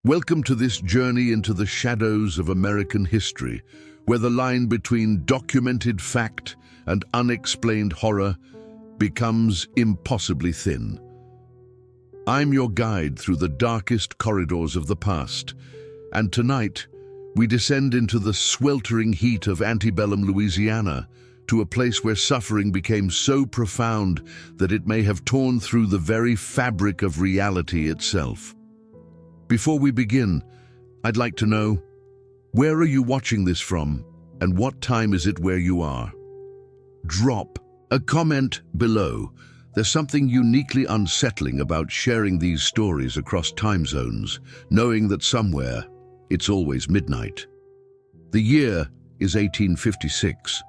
Welcome to this journey into the shadows of American history, where the line between documented fact and unexplained horror becomes impossibly thin. I'm your guide through the darkest corridors of the past, and tonight we descend into the sweltering heat of antebellum Louisiana, to a place where suffering became so profound that it may have torn through the very fabric of reality itself. Before we begin, I'd like to know, where are you watching this from, and what time is it where you are? Drop a comment below. There's something uniquely unsettling about sharing these stories across time zones, knowing that somewhere it's always midnight. The year is 1856.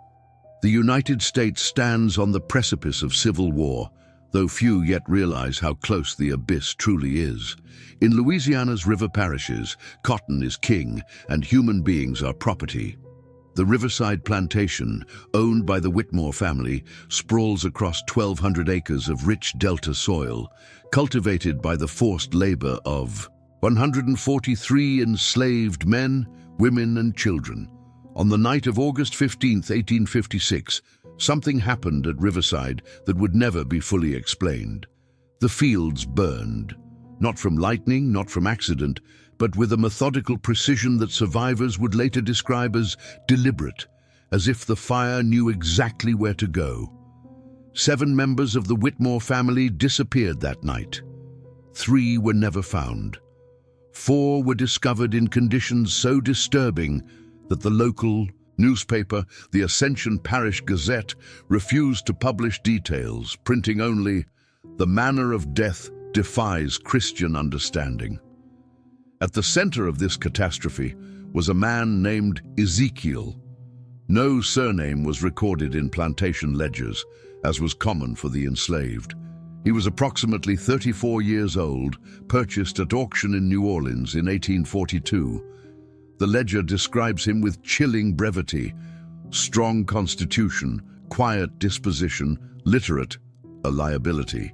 The United States stands on the precipice of civil war, though few yet realize how close the abyss truly is. In Louisiana's river parishes, cotton is king and human beings are property. The Riverside Plantation, owned by the Whitmore family, sprawls across 1,200 acres of rich delta soil, cultivated by the forced labor of 143 enslaved men, women, and children. On the night of August 15, 1856, something happened at Riverside that would never be fully explained. The fields burned, not from lightning, not from accident, but with a methodical precision that survivors would later describe as deliberate, as if the fire knew exactly where to go. 7 members of the Whitmore family disappeared that night. 3 were never found. 4 were discovered in conditions so disturbing that the local newspaper, the Ascension Parish Gazette, refused to publish details, printing only, "The manner of death defies Christian understanding." At the center of this catastrophe was a man named Ezekiel. No surname was recorded in plantation ledgers, as was common for the enslaved. He was approximately 34 years old, purchased at auction in New Orleans in 1842. The ledger describes him with chilling brevity: strong constitution, quiet disposition, literate, a liability.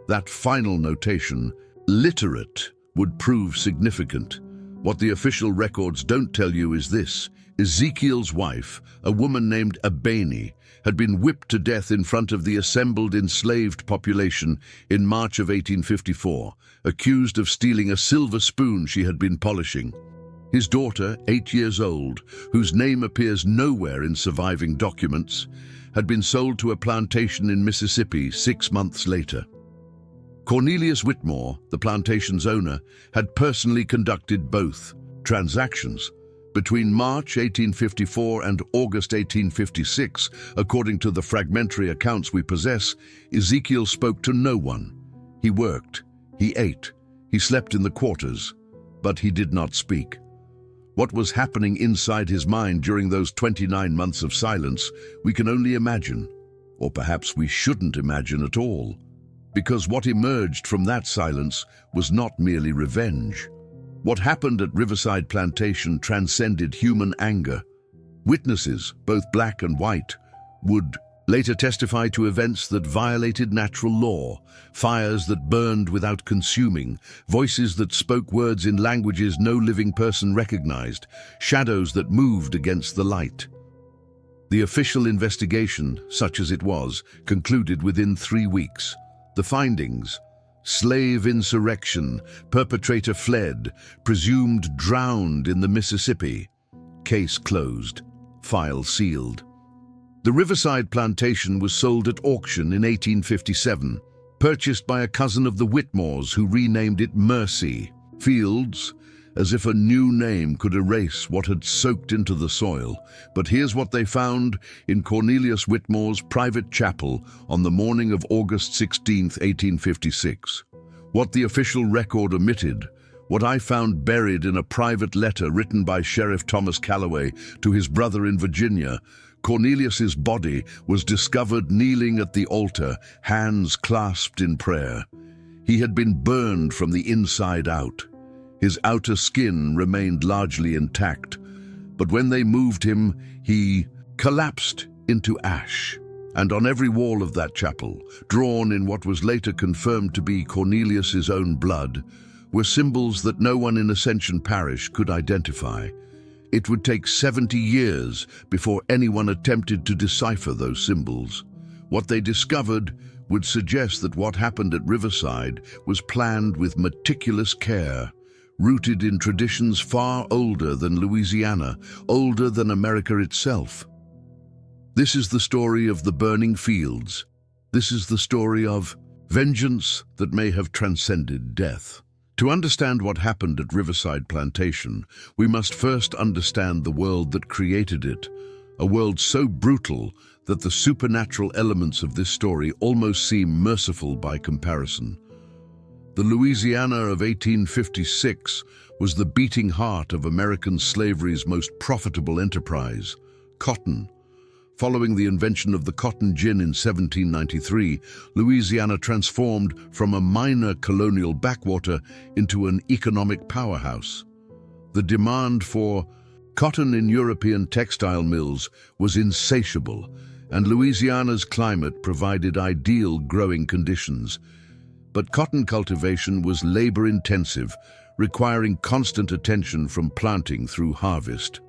That final notation, literate, would prove significant. What the official records don't tell you is this: Ezekiel's wife, a woman named Abeni, had been whipped to death in front of the assembled enslaved population in March of 1854, accused of stealing a silver spoon she had been polishing. His daughter, 8 years old, whose name appears nowhere in surviving documents, had been sold to a plantation in Mississippi 6 months later. Cornelius Whitmore, the plantation's owner, had personally conducted both transactions. Between March 1854 and August 1856, according to the fragmentary accounts we possess, Ezekiel spoke to no one. He worked, he ate, he slept in the quarters, but he did not speak. What was happening inside his mind during those 29 months of silence, we can only imagine, or perhaps we shouldn't imagine at all, because what emerged from that silence was not merely revenge. What happened at Riverside Plantation transcended human anger. Witnesses, both black and white, would later testify to events that violated natural law, fires that burned without consuming, voices that spoke words in languages no living person recognized, shadows that moved against the light. The official investigation, such as it was, concluded within 3 weeks. The findings: slave insurrection, perpetrator fled, presumed drowned in the Mississippi. Case closed, file sealed. The Riverside Plantation was sold at auction in 1857, purchased by a cousin of the Whitmores who renamed it Mercy Fields, as if a new name could erase what had soaked into the soil. But here's what they found in Cornelius Whitmore's private chapel on the morning of August 16, 1856. What the official record omitted, what I found buried in a private letter written by Sheriff Thomas Calloway to his brother in Virginia. Cornelius's body was discovered kneeling at the altar, hands clasped in prayer. He had been burned from the inside out. His outer skin remained largely intact, but when they moved him, he collapsed into ash. And on every wall of that chapel, drawn in what was later confirmed to be Cornelius's own blood, were symbols that no one in Ascension Parish could identify. It would take 70 years before anyone attempted to decipher those symbols. What they discovered would suggest that what happened at Riverside was planned with meticulous care, rooted in traditions far older than Louisiana, older than America itself. This is the story of the burning fields. This is the story of vengeance that may have transcended death. To understand what happened at Riverside Plantation, we must first understand the world that created it, a world so brutal that the supernatural elements of this story almost seem merciful by comparison. The Louisiana of 1856 was the beating heart of American slavery's most profitable enterprise, cotton. Following the invention of the cotton gin in 1793, Louisiana transformed from a minor colonial backwater into an economic powerhouse. The demand for cotton in European textile mills was insatiable, and Louisiana's climate provided ideal growing conditions. But cotton cultivation was labor-intensive, requiring constant attention from planting through harvest.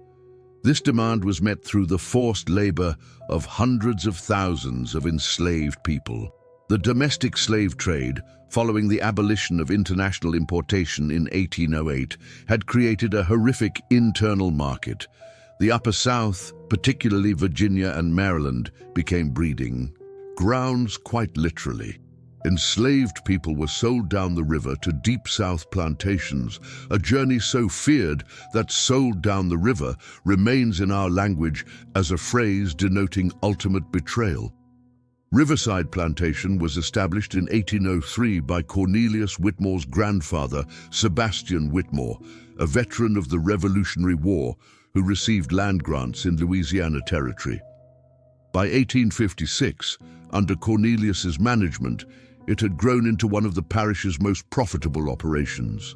This demand was met through the forced labor of hundreds of thousands of enslaved people. The domestic slave trade, following the abolition of international importation in 1808, had created a horrific internal market. The Upper South, particularly Virginia and Maryland, became breeding grounds quite literally. Enslaved people were sold down the river to deep South plantations, a journey so feared that "sold down the river" remains in our language as a phrase denoting ultimate betrayal. Riverside Plantation was established in 1803 by Cornelius Whitmore's grandfather, Sebastian Whitmore, a veteran of the Revolutionary War who received land grants in Louisiana Territory. By 1856, under Cornelius's management, it had grown into one of the parish's most profitable operations.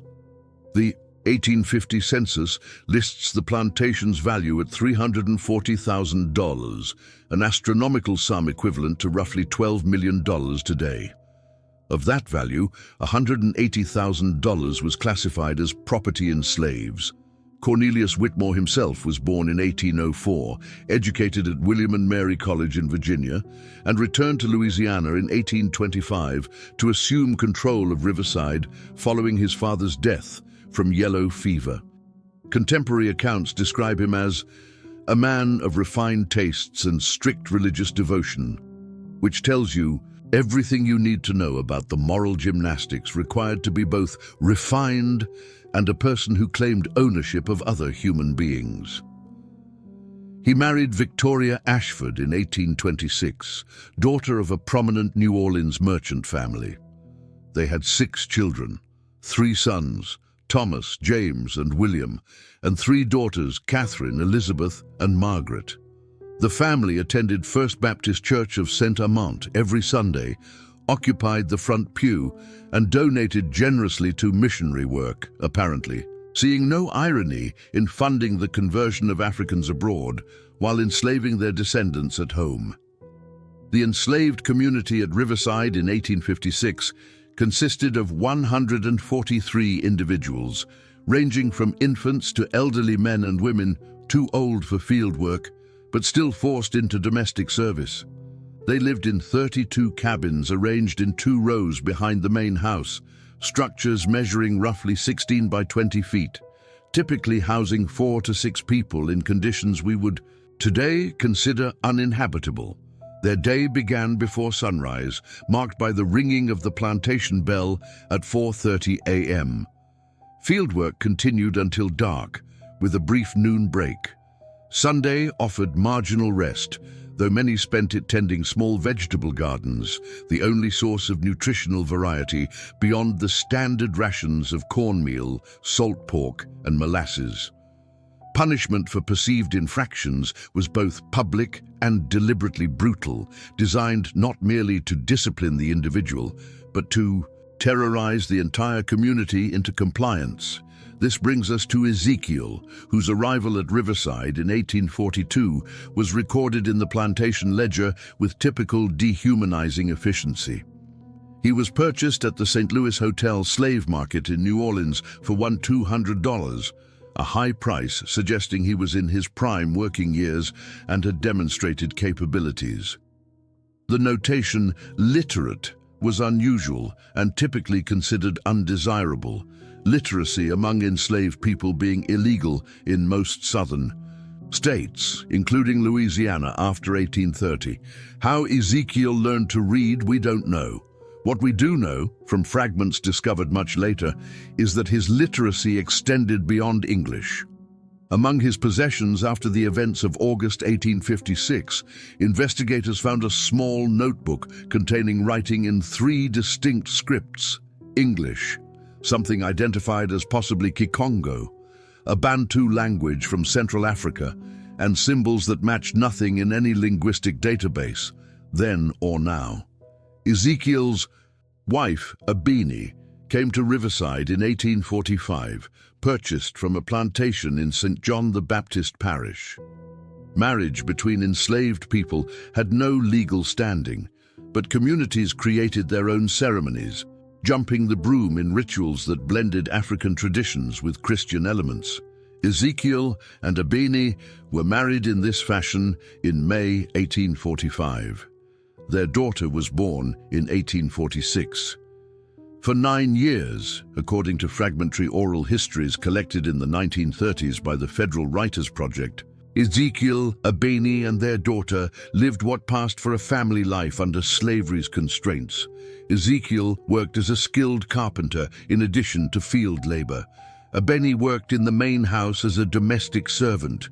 The 1850 census lists the plantation's value at $340,000, an astronomical sum equivalent to roughly $12 million today. Of that value, $180,000 was classified as property in slaves. Cornelius Whitmore himself was born in 1804, educated at William and Mary College in Virginia, and returned to Louisiana in 1825 to assume control of Riverside following his father's death from yellow fever. Contemporary accounts describe him as a man of refined tastes and strict religious devotion, which tells you everything you need to know about the moral gymnastics required to be both refined and a person who claimed ownership of other human beings. He married Victoria Ashford in 1826, daughter of a prominent New Orleans merchant family. They had 6 children, 3 sons, Thomas, James, and William, and 3 daughters, Catherine, Elizabeth, and Margaret. The family attended First Baptist Church of St. Amant every Sunday, occupied the front pew, and donated generously to missionary work, apparently, seeing no irony in funding the conversion of Africans abroad while enslaving their descendants at home. The enslaved community at Riverside in 1856 consisted of 143 individuals, ranging from infants to elderly men and women too old for field work, but still forced into domestic service. They lived in 32 cabins arranged in 2 rows behind the main house, structures measuring roughly 16 by 20 feet, typically housing 4 to 6 people in conditions we would today consider uninhabitable. Their day began before sunrise, marked by the ringing of the plantation bell at 4:30 a.m. Fieldwork continued until dark, with a brief noon break. Sunday offered marginal rest, though many spent it tending small vegetable gardens, the only source of nutritional variety beyond the standard rations of cornmeal, salt pork, and molasses. Punishment for perceived infractions was both public and deliberately brutal, designed not merely to discipline the individual, but to terrorize the entire community into compliance. This brings us to Ezekiel, whose arrival at Riverside in 1842 was recorded in the plantation ledger with typical dehumanizing efficiency. He was purchased at the St. Louis Hotel slave market in New Orleans for $200, a high price suggesting he was in his prime working years and had demonstrated capabilities. The notation "literate" was unusual and typically considered undesirable, literacy among enslaved people being illegal in most southern states, including Louisiana after 1830. How Ezekiel learned to read, we don't know. What we do know, from fragments discovered much later, is that his literacy extended beyond English. Among his possessions after the events of August 1856, investigators found a small notebook containing writing in 3 distinct scripts: English, something identified as possibly Kikongo, a Bantu language from Central Africa, and symbols that matched nothing in any linguistic database, then or now. Ezekiel's wife, Abini, came to Riverside in 1845, purchased from a plantation in St. John the Baptist Parish. Marriage between enslaved people had no legal standing, but communities created their own ceremonies, jumping the broom in rituals that blended African traditions with Christian elements. Ezekiel and Abini were married in this fashion in May 1845. Their daughter was born in 1846. For 9 years, according to fragmentary oral histories collected in the 1930s by the Federal Writers Project, Ezekiel, Abini, and their daughter lived what passed for a family life under slavery's constraints. Ezekiel worked as a skilled carpenter in addition to field labor. Abini worked in the main house as a domestic servant.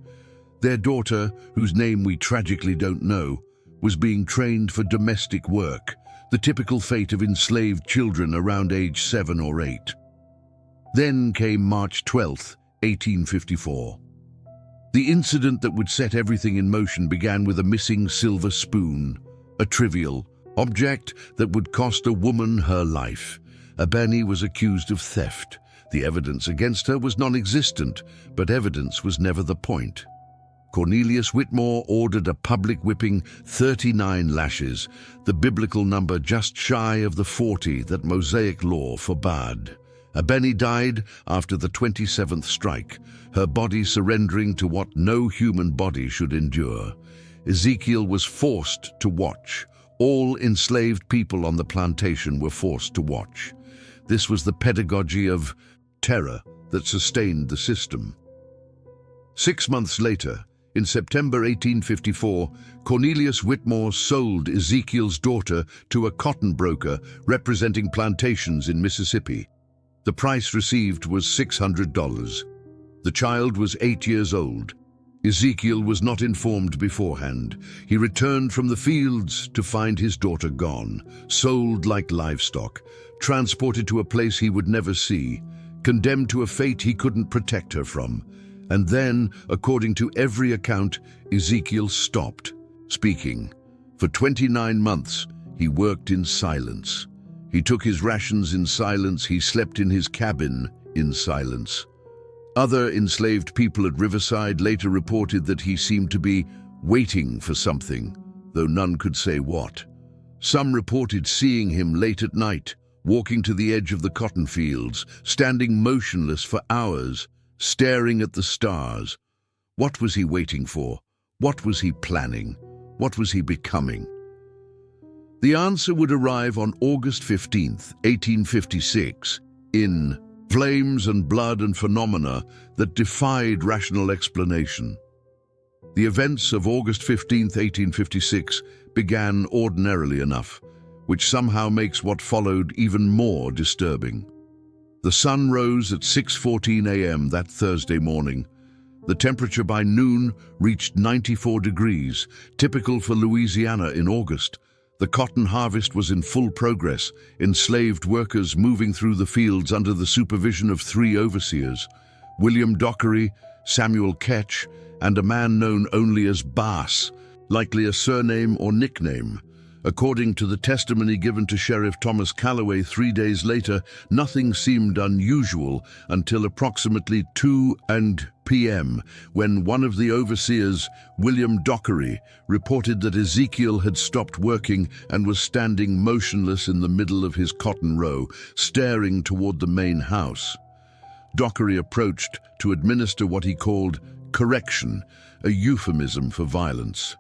Their daughter, whose name we tragically don't know, was being trained for domestic work, the typical fate of enslaved children around age 7 or 8. Then came March 12, 1854. The incident that would set everything in motion began with a missing silver spoon, a trivial object that would cost a woman her life. Abini was accused of theft. The evidence against her was non-existent, but evidence was never the point. Cornelius Whitmore ordered a public whipping, 39 lashes, the biblical number just shy of the 40 that Mosaic law forbade. Abini died after the 27th strike, her body surrendering to what no human body should endure. Ezekiel was forced to watch. All enslaved people on the plantation were forced to watch. This was the pedagogy of terror that sustained the system. 6 months later, in September 1854, Cornelius Whitmore sold Ezekiel's daughter to a cotton broker representing plantations in Mississippi. The price received was $600. The child was 8 years old. Ezekiel was not informed beforehand. He returned from the fields to find his daughter gone, sold like livestock, transported to a place he would never see, condemned to a fate he couldn't protect her from. And then, according to every account, Ezekiel stopped speaking. For 29 months, he worked in silence. He took his rations in silence. He slept in his cabin in silence. Other enslaved people at Riverside later reported that he seemed to be waiting for something, though none could say what. Some reported seeing him late at night, walking to the edge of the cotton fields, standing motionless for hours, staring at the stars. What was he waiting for? What was he planning? What was he becoming? The answer would arrive on August 15, 1856, in Flames and Blood and Phenomena that defied rational explanation. The events of August 15, 1856 began ordinarily enough, which somehow makes what followed even more disturbing. The sun rose at 6:14 a.m. that Thursday morning. The temperature by noon reached 94 degrees, typical for Louisiana in August. The cotton harvest was in full progress, enslaved workers moving through the fields under the supervision of 3 overseers, William Dockery, Samuel Ketch, and a man known only as Bass, likely a surname or nickname. According to the testimony given to Sheriff Thomas Calloway 3 days later, nothing seemed unusual until approximately 2 p.m. when one of the overseers, William Dockery, reported that Ezekiel had stopped working and was standing motionless in the middle of his cotton row, staring toward the main house. Dockery approached to administer what he called correction, a euphemism for violence.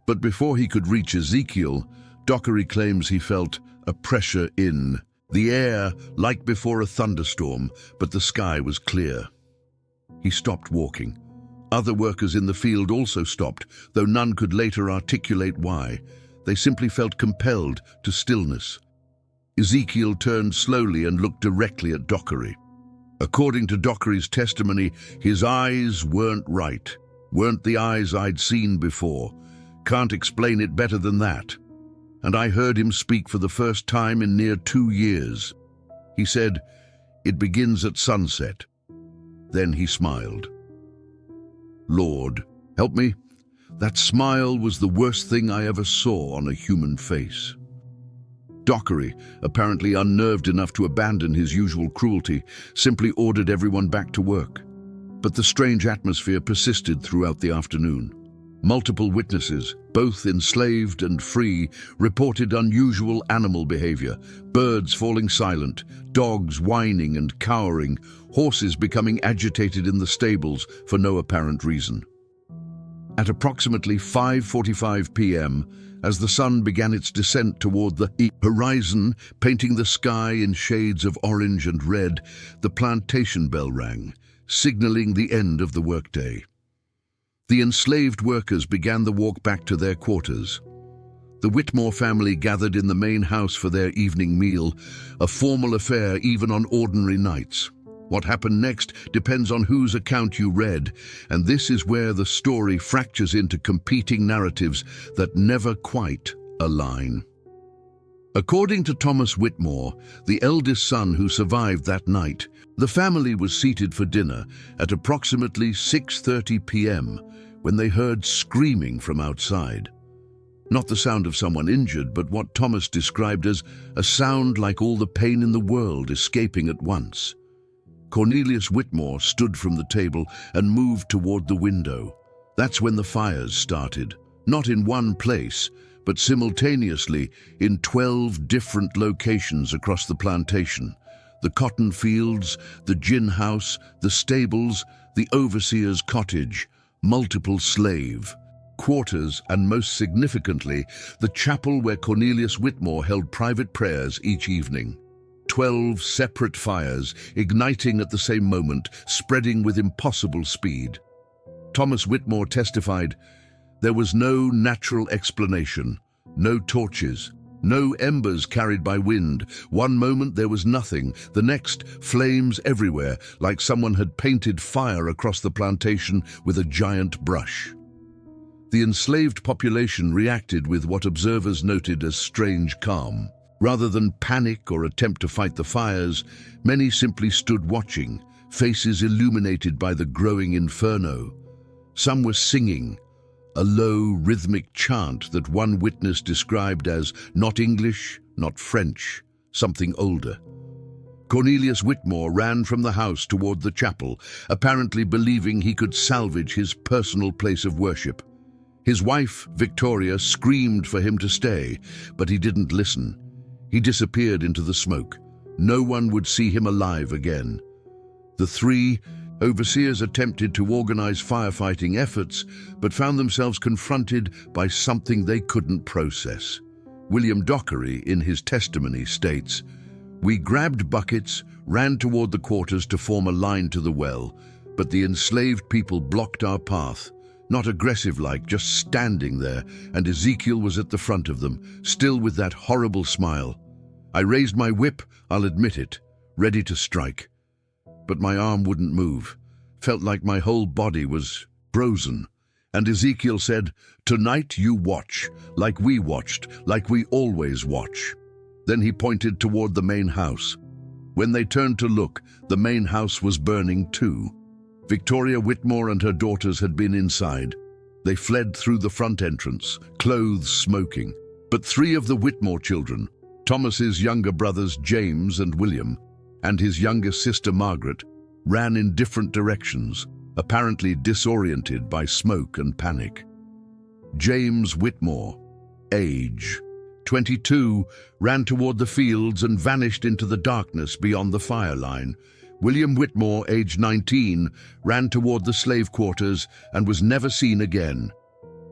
But before he could reach Ezekiel, Dockery claims he felt a pressure in the air, like before a thunderstorm, but the sky was clear. He stopped walking. Other workers in the field also stopped, though none could later articulate why. They simply felt compelled to stillness. Ezekiel turned slowly and looked directly at Dockery. According to Dockery's testimony, his eyes weren't right, weren't the eyes I'd seen before. Can't explain it better than that. And I heard him speak for the first time in near 2 years. He said, "It begins at sunset." Then he smiled. Lord, help me. That smile was the worst thing I ever saw on a human face. Dockery, apparently unnerved enough to abandon his usual cruelty, simply ordered everyone back to work. But the strange atmosphere persisted throughout the afternoon. Multiple witnesses, both enslaved and free, reported unusual animal behavior, birds falling silent, dogs whining and cowering, horses becoming agitated in the stables for no apparent reason. At approximately 5:45 p.m., as the sun began its descent toward the horizon, painting the sky in shades of orange and red, the plantation bell rang, signaling the end of the workday. The enslaved workers began the walk back to their quarters. The Whitmore family gathered in the main house for their evening meal, a formal affair even on ordinary nights. What happened next depends on whose account you read, and this is where the story fractures into competing narratives that never quite align. According to Thomas Whitmore, the eldest son who survived that night, the family was seated for dinner at approximately 6:30 p.m. when they heard screaming from outside. Not the sound of someone injured, but what Thomas described as a sound like all the pain in the world escaping at once. Cornelius Whitmore stood from the table and moved toward the window. That's when the fires started, not in one place, but simultaneously in 12 different locations across the plantation. The cotton fields, the gin house, the stables, the overseer's cottage, multiple slave quarters, and most significantly, the chapel where Cornelius Whitmore held private prayers each evening. 12 separate fires, igniting at the same moment, spreading with impossible speed. Thomas Whitmore testified, "There was no natural explanation, no torches, no embers carried by wind. One moment there was nothing, the next flames everywhere, like someone had painted fire across the plantation with a giant brush." The enslaved population reacted with what observers noted as strange calm. Rather than panic or attempt to fight the fires, many simply stood watching, faces illuminated by the growing inferno. Some were singing, a low, rhythmic chant that one witness described as not English, not French, something older. Cornelius Whitmore ran from the house toward the chapel, apparently believing he could salvage his personal place of worship. His wife, Victoria, screamed for him to stay, but he didn't listen. He disappeared into the smoke. No one would see him alive again. The 3 overseers attempted to organize firefighting efforts, but found themselves confronted by something they couldn't process. William Dockery, in his testimony, states, "We grabbed buckets, ran toward the quarters to form a line to the well, but the enslaved people blocked our path. Not aggressive-like, just standing there, and Ezekiel was at the front of them, still with that horrible smile. I raised my whip, I'll admit it, ready to strike. But my arm wouldn't move. Felt like my whole body was frozen. And Ezekiel said, 'Tonight you watch, like we watched, like we always watch.' Then he pointed toward the main house. When they turned to look, the main house was burning too. Victoria Whitmore and her daughters had been inside. They fled through the front entrance, clothes smoking. But 3 of the Whitmore children, Thomas's younger brothers James and William, and his younger sister Margaret, ran in different directions. apparently disoriented by smoke and panic. James Whitmore, age 22, ran toward the fields and vanished into the darkness beyond the fire line. William Whitmore, age 19, ran toward the slave quarters and was never seen again.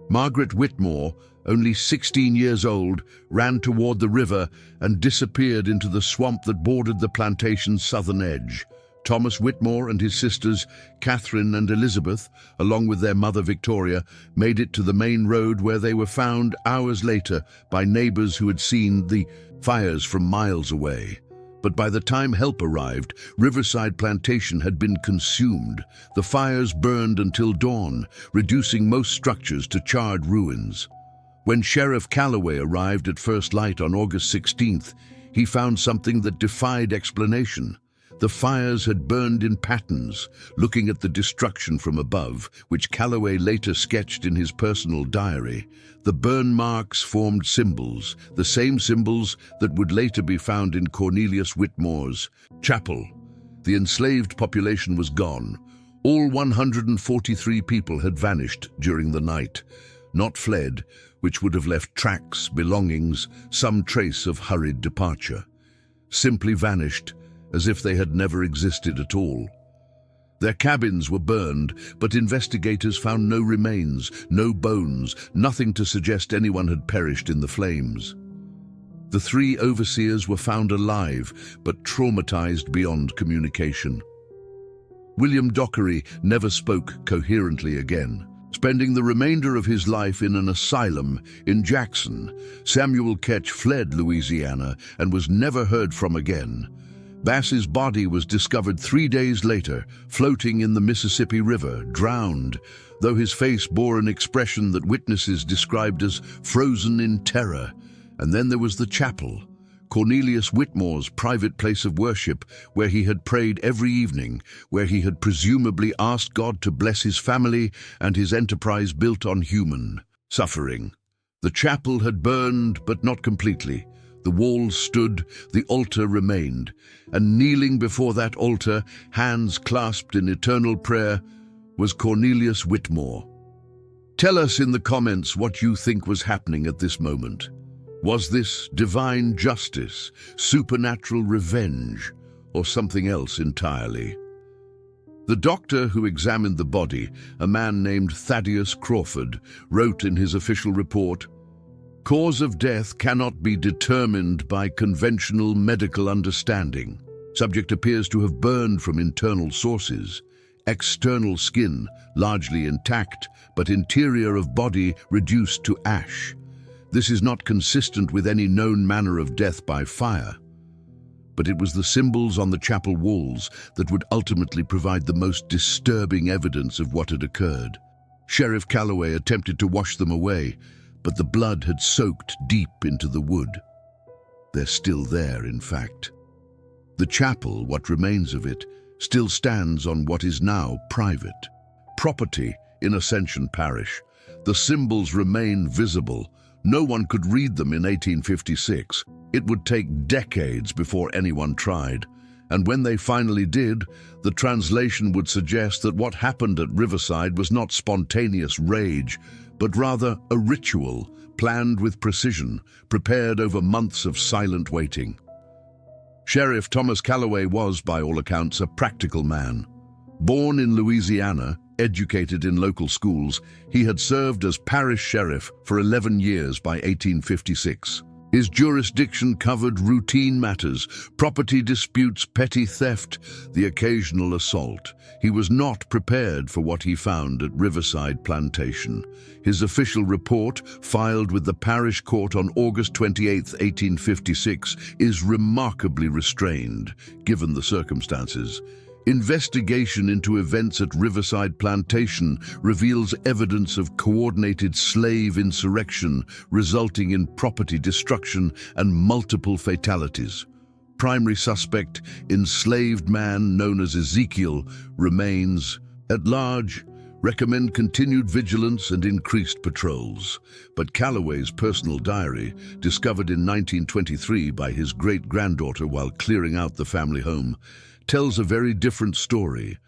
Margaret Whitmore, only 16 years old, ran toward the river and disappeared into the swamp that bordered the plantation's southern edge. Thomas Whitmore and his sisters, Catherine and Elizabeth, along with their mother Victoria, made it to the main road where they were found hours later by neighbors who had seen the fires from miles away. But by the time help arrived, Riverside Plantation had been consumed. The fires burned until dawn, reducing most structures to charred ruins. When Sheriff Calloway arrived at first light on August 16th, he found something that defied explanation. The fires had burned in patterns, looking at the destruction from above, which Calloway later sketched in his personal diary. The burn marks formed symbols, the same symbols that would later be found in Cornelius Whitmore's chapel. The enslaved population was gone. All 143 people had vanished during the night, not fled, which would have left tracks, belongings, some trace of hurried departure. Simply vanished, as if they had never existed at all. Their cabins were burned, but investigators found no remains, no bones, nothing to suggest anyone had perished in the flames. The 3 overseers were found alive, but traumatized beyond communication. William Dockery never spoke coherently again. Spending the remainder of his life in an asylum in Jackson, Samuel Ketch fled Louisiana and was never heard from again. Bass's body was discovered 3 days later, floating in the Mississippi River, drowned, though his face bore an expression that witnesses described as frozen in terror. And then there was the chapel, Cornelius Whitmore's private place of worship, where he had prayed every evening, where he had presumably asked God to bless his family and his enterprise built on human suffering. The chapel had burned, but not completely. The walls stood, the altar remained, and kneeling before that altar, hands clasped in eternal prayer, was Cornelius Whitmore. Tell us in the comments what you think was happening at this moment. Was this divine justice, supernatural revenge, or something else entirely? The doctor who examined the body, a man named Thaddeus Crawford, wrote in his official report, "Cause of death cannot be determined by conventional medical understanding. Subject appears to have burned from internal sources. External skin largely intact, but interior of body reduced to ash. This is not consistent with any known manner of death by fire." But it was the symbols on the chapel walls that would ultimately provide the most disturbing evidence of what had occurred. Sheriff Calloway attempted to wash them away, but the blood had soaked deep into the wood. They're still there, in fact. The chapel, what remains of it, still stands on what is now private property in Ascension Parish. The symbols remain visible. No one could read them in 1856. It would take decades before anyone tried. And when they finally did, the translation would suggest that what happened at Riverside was not spontaneous rage, but rather a ritual, planned with precision, prepared over months of silent waiting. Sheriff Thomas Calloway was, by all accounts, a practical man. Born in Louisiana, educated in local schools, he had served as parish sheriff for 11 years by 1856. His jurisdiction covered routine matters, property disputes, petty theft, the occasional assault. He was not prepared for what he found at Riverside Plantation. His official report, filed with the parish court on August 28, 1856, is remarkably restrained, given the circumstances. Investigation into events at Riverside Plantation reveals evidence of coordinated slave insurrection resulting in property destruction and multiple fatalities. Primary suspect, enslaved man known as Ezekiel, remains at large. Recommend continued vigilance and increased patrols. But Calloway's personal diary, discovered in 1923 by his great-granddaughter while clearing out the family home, tells a very different story.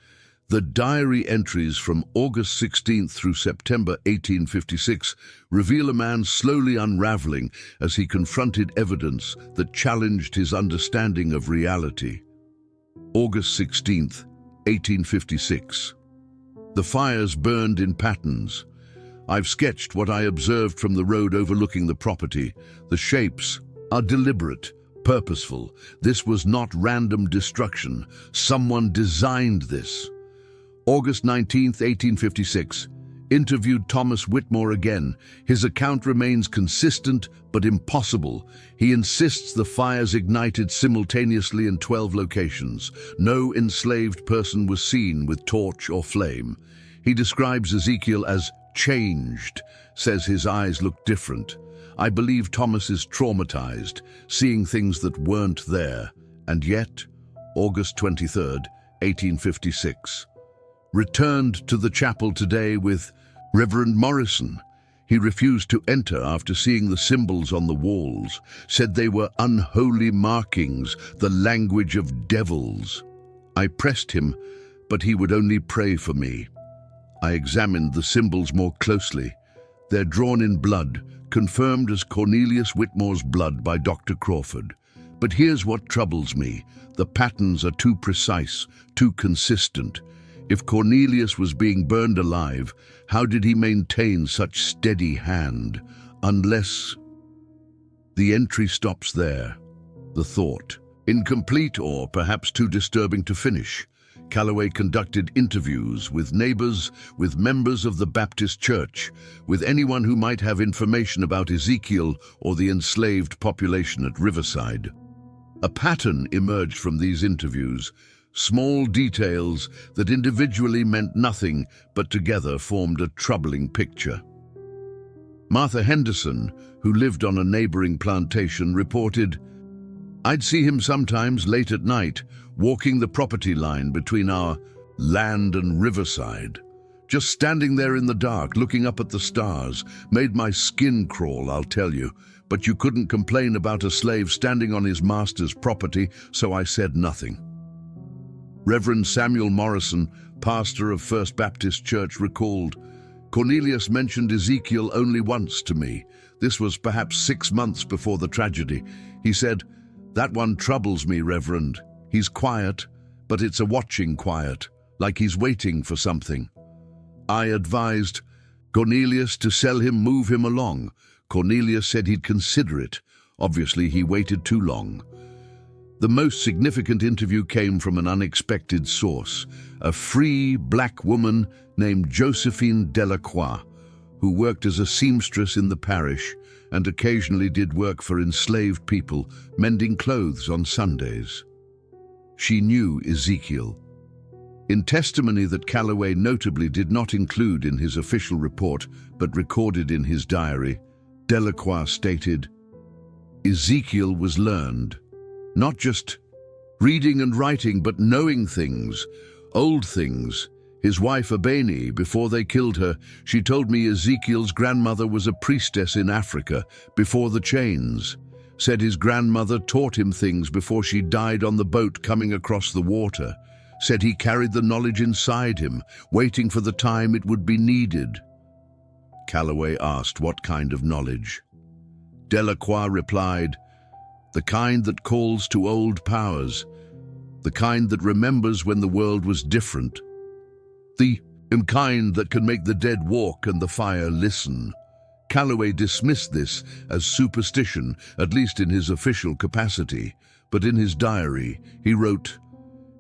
The diary entries from August 16th through September 1856 reveal a man slowly unraveling as he confronted evidence that challenged his understanding of reality. August 16th, 1856. The fires burned in patterns. I've sketched what I observed from the road overlooking the property. The shapes are deliberate, purposeful. This was not random destruction. Someone designed this. August 19th, 1856. Interviewed Thomas Whitmore again. His account remains consistent but impossible. He insists the fires ignited simultaneously in 12 locations. No enslaved person was seen with torch or flame. He describes Ezekiel as changed, says his eyes look different. I believe Thomas is traumatized, seeing things that weren't there. And yet, August 23rd, 1856. Returned to the chapel today with Reverend Morrison. He refused to enter after seeing the symbols on the walls, said they were unholy markings, the language of devils. I pressed him, but he would only pray for me. I examined the symbols more closely. They're drawn in blood, confirmed as Cornelius Whitmore's blood by Dr. Crawford. But here's what troubles me. The patterns are too precise, too consistent. If Cornelius was being burned alive, how did he maintain such steady hand? Unless... The entry stops there. The thought. Incomplete or perhaps too disturbing to finish. Calloway conducted interviews with neighbors, with members of the Baptist Church, with anyone who might have information about Ezekiel or the enslaved population at Riverside. A pattern emerged from these interviews. Small details that individually meant nothing, but together formed a troubling picture. Martha Henderson, who lived on a neighboring plantation, reported, I'd see him sometimes late at night, walking the property line between our land and Riverside. Just standing there in the dark, looking up at the stars, made my skin crawl, I'll tell you. But you couldn't complain about a slave standing on his master's property, so I said nothing. Reverend Samuel Morrison, pastor of First Baptist Church, recalled, Cornelius mentioned Ezekiel only once to me. This was perhaps 6 months before the tragedy. He said, that one troubles me, Reverend. He's quiet, but it's a watching quiet, like he's waiting for something. I advised Cornelius to sell him, move him along. Cornelius said he'd consider it. Obviously, he waited too long. The most significant interview came from an unexpected source, a free black woman named Josephine Delacroix, who worked as a seamstress in the parish and occasionally did work for enslaved people, mending clothes on Sundays. She knew Ezekiel. In testimony that Calloway notably did not include in his official report, but recorded in his diary, Delacroix stated, Ezekiel was learned. Not just reading and writing, but knowing things, old things. His wife Abeni, before they killed her, she told me Ezekiel's grandmother was a priestess in Africa before the chains. Said his grandmother taught him things before she died on the boat coming across the water. Said he carried the knowledge inside him, waiting for the time it would be needed. Calloway asked what kind of knowledge. Delacroix replied, the kind that calls to old powers, the kind that remembers when the world was different, the kind that can make the dead walk and the fire listen. Calloway dismissed this as superstition, at least in his official capacity, but in his diary he wrote,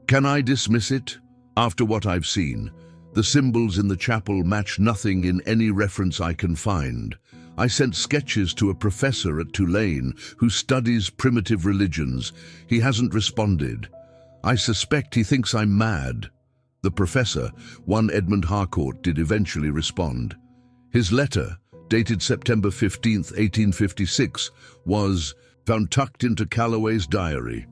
Can I dismiss it? After what I've seen, the symbols in the chapel match nothing in any reference I can find. I sent sketches to a professor at Tulane who studies primitive religions. He hasn't responded. I suspect he thinks I'm mad. The professor, one Edmund Harcourt, did eventually respond. His letter, dated September 15, 1856, was found tucked into Calloway's diary.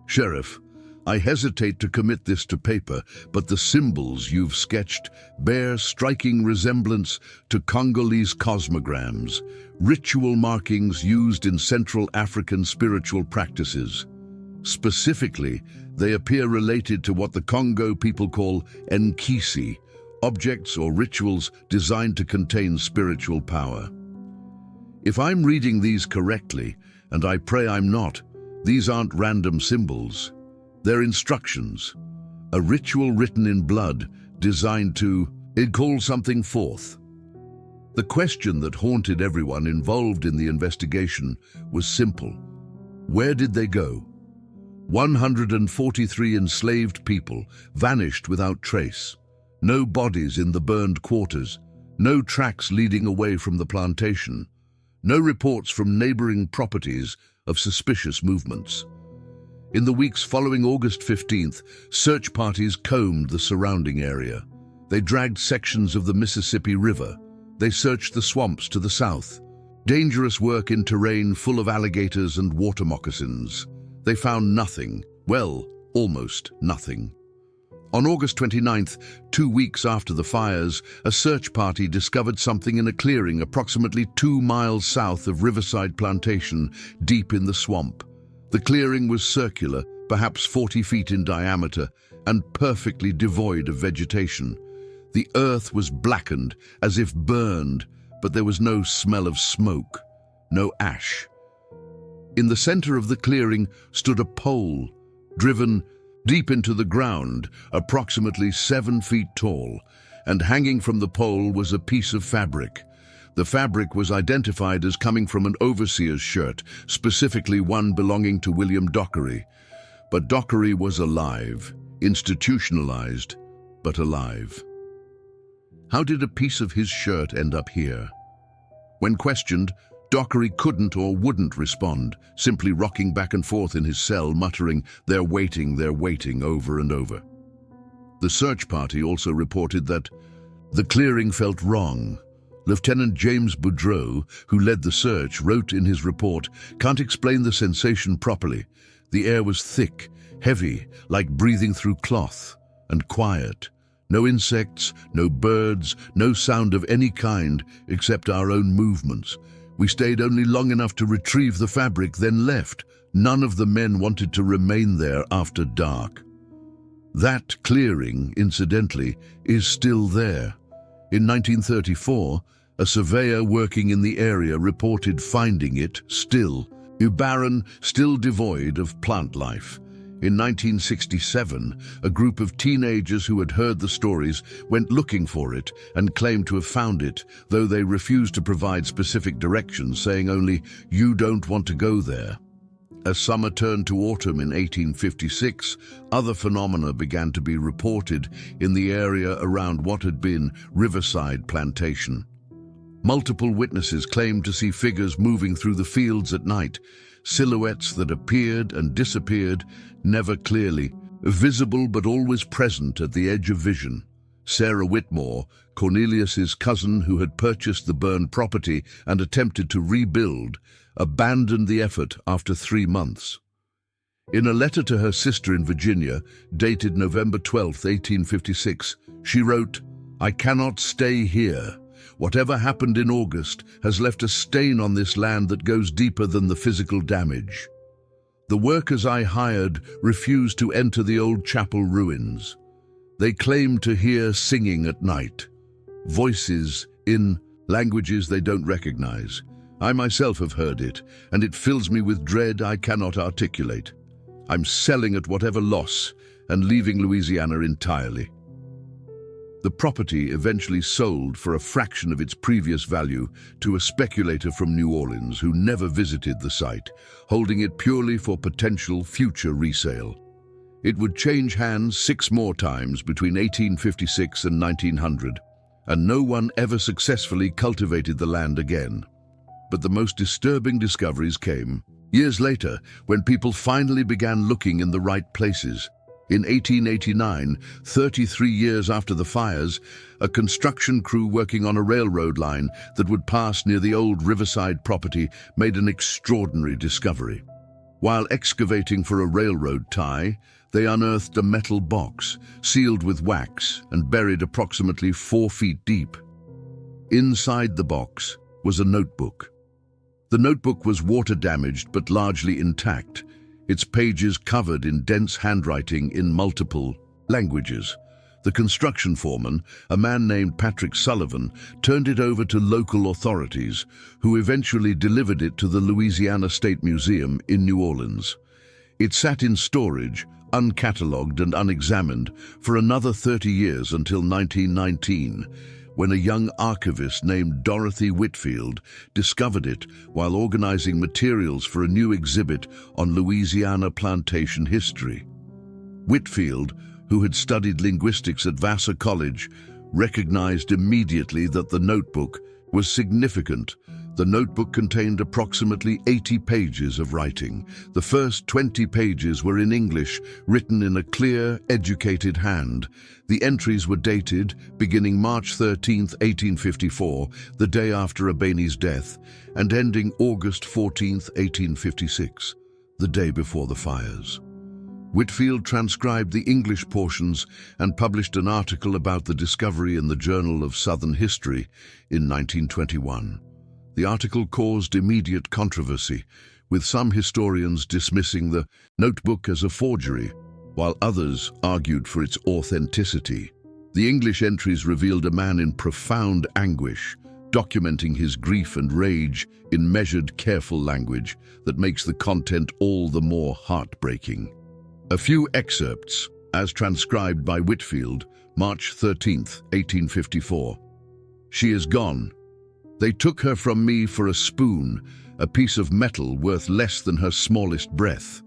Sheriff, I hesitate to commit this to paper, but the symbols you've sketched bear striking resemblance to Congolese cosmograms, ritual markings used in Central African spiritual practices. Specifically, they appear related to what the Congo people call enkisi, objects or rituals designed to contain spiritual power. If I'm reading these correctly, and I pray I'm not, these aren't random symbols. They're instructions, a ritual written in blood designed to call something forth. The question that haunted everyone involved in the investigation was simple. Where did they go? 143 enslaved people vanished without trace. No bodies in the burned quarters, no tracks leading away from the plantation, no reports from neighboring properties of suspicious movements. In the weeks following August 15th, search parties combed the surrounding area. They dragged sections of the Mississippi River. They searched the swamps to the south. Dangerous work in terrain full of alligators and water moccasins. They found nothing. Well, almost nothing. On August 29th, 2 weeks after the fires, a search party discovered something in a clearing approximately 2 miles south of Riverside Plantation, deep in the swamp. The clearing was circular, perhaps 40 feet in diameter, and perfectly devoid of vegetation. The earth was blackened, as if burned, but there was no smell of smoke, no ash. In the center of the clearing stood a pole, driven deep into the ground, approximately 7 feet tall, and hanging from the pole was a piece of fabric. The fabric was identified as coming from an overseer's shirt, specifically one belonging to William Dockery. But Dockery was alive, institutionalized, but alive. How did a piece of his shirt end up here? When questioned, Dockery couldn't or wouldn't respond, simply rocking back and forth in his cell, muttering, they're waiting, over and over. The search party also reported that the clearing felt wrong. Lieutenant James Boudreau, who led the search, wrote in his report, can't explain the sensation properly. The air was thick, heavy, like breathing through cloth, and quiet. No insects, no birds, no sound of any kind except our own movements. We stayed only long enough to retrieve the fabric, then left. None of the men wanted to remain there after dark. That clearing, incidentally, is still there. In 1934, a surveyor working in the area reported finding it still barren, still devoid of plant life. In 1967, a group of teenagers who had heard the stories went looking for it and claimed to have found it, though they refused to provide specific directions, saying only, "You don't want to go there." As summer turned to autumn in 1856, other phenomena began to be reported in the area around what had been Riverside Plantation. Multiple witnesses claimed to see figures moving through the fields at night, silhouettes that appeared and disappeared, never clearly visible but always present at the edge of vision. Sarah Whitmore, Cornelius's cousin who had purchased the burned property and attempted to rebuild, abandoned the effort after 3 months. In a letter to her sister in Virginia, dated November 12, 1856, she wrote, "I cannot stay here. Whatever happened in August has left a stain on this land that goes deeper than the physical damage. The workers I hired refused to enter the old chapel ruins. They claimed to hear singing at night, voices in languages they don't recognize. I myself have heard it, and it fills me with dread I cannot articulate. I'm selling at whatever loss and leaving Louisiana entirely." The property eventually sold for a fraction of its previous value to a speculator from New Orleans who never visited the site, holding it purely for potential future resale. It would change hands 6 more times between 1856 and 1900, and no one ever successfully cultivated the land again. But the most disturbing discoveries came years later, when people finally began looking in the right places. In 1889, 33 years after the fires, a construction crew working on a railroad line that would pass near the old Riverside property made an extraordinary discovery. While excavating for a railroad tie, they unearthed a metal box, sealed with wax and buried approximately 4 feet deep. Inside the box was a notebook. The notebook was water damaged but largely intact. its pages covered in dense handwriting in multiple languages. The construction foreman, a man named Patrick Sullivan, turned it over to local authorities, who eventually delivered it to the Louisiana State Museum in New Orleans. It sat in storage, uncatalogued and unexamined, for another 30 years until 1919, when a young archivist named Dorothy Whitfield discovered it while organizing materials for a new exhibit on Louisiana plantation history. Whitfield, who had studied linguistics at Vassar College, recognized immediately that the notebook was significant. The notebook contained approximately 80 pages of writing. The first 20 pages were in English, written in a clear, educated hand. The entries were dated beginning March 13, 1854, the day after Abeni's death, and ending August 14, 1856, the day before the fires. Whitfield transcribed the English portions and published an article about the discovery in the Journal of Southern History in 1921. The article caused immediate controversy, with some historians dismissing the notebook as a forgery, while others argued for its authenticity. The English entries revealed a man in profound anguish, documenting his grief and rage in measured, careful language that makes the content all the more heartbreaking. A few excerpts, as transcribed by Whitfield, March 13, 1854. She is gone. They took her from me for a spoon, a piece of metal worth less than her smallest breath.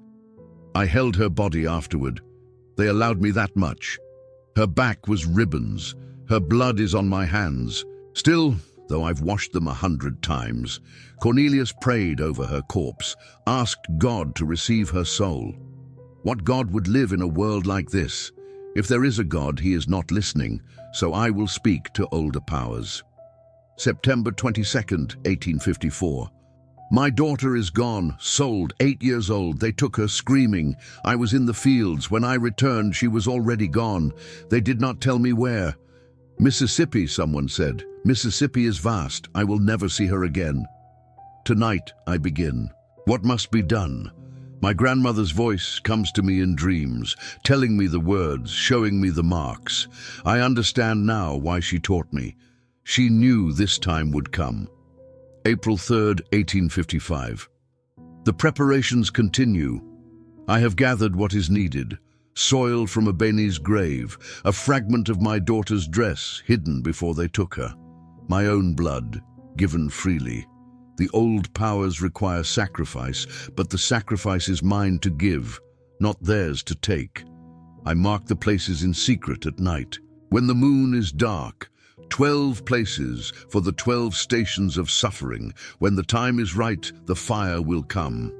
I held her body afterward. They allowed me that much. Her back was ribbons. Her blood is on my hands. Still, though I've washed them 100 times, Cornelius prayed over her corpse, asked God to receive her soul. What God would live in a world like this? If there is a God, he is not listening, so I will speak to older powers. September 22, 1854. My daughter is gone, sold, 8 years old. They took her screaming. I was in the fields. When I returned, she was already gone. They did not tell me where. Mississippi, someone said. Mississippi is vast. I will never see her again. Tonight, I begin. What must be done? My grandmother's voice comes to me in dreams, telling me the words, showing me the marks. I understand now why she taught me. She knew this time would come. April 3, 1855. The preparations continue. I have gathered what is needed. Soil from Abeni's grave, a fragment of my daughter's dress hidden before they took her. My own blood, given freely. The old powers require sacrifice, but the sacrifice is mine to give, not theirs to take. I mark the places in secret at night. When the moon is dark, 12 places for the 12 stations of suffering. When the time is right, the fire will come.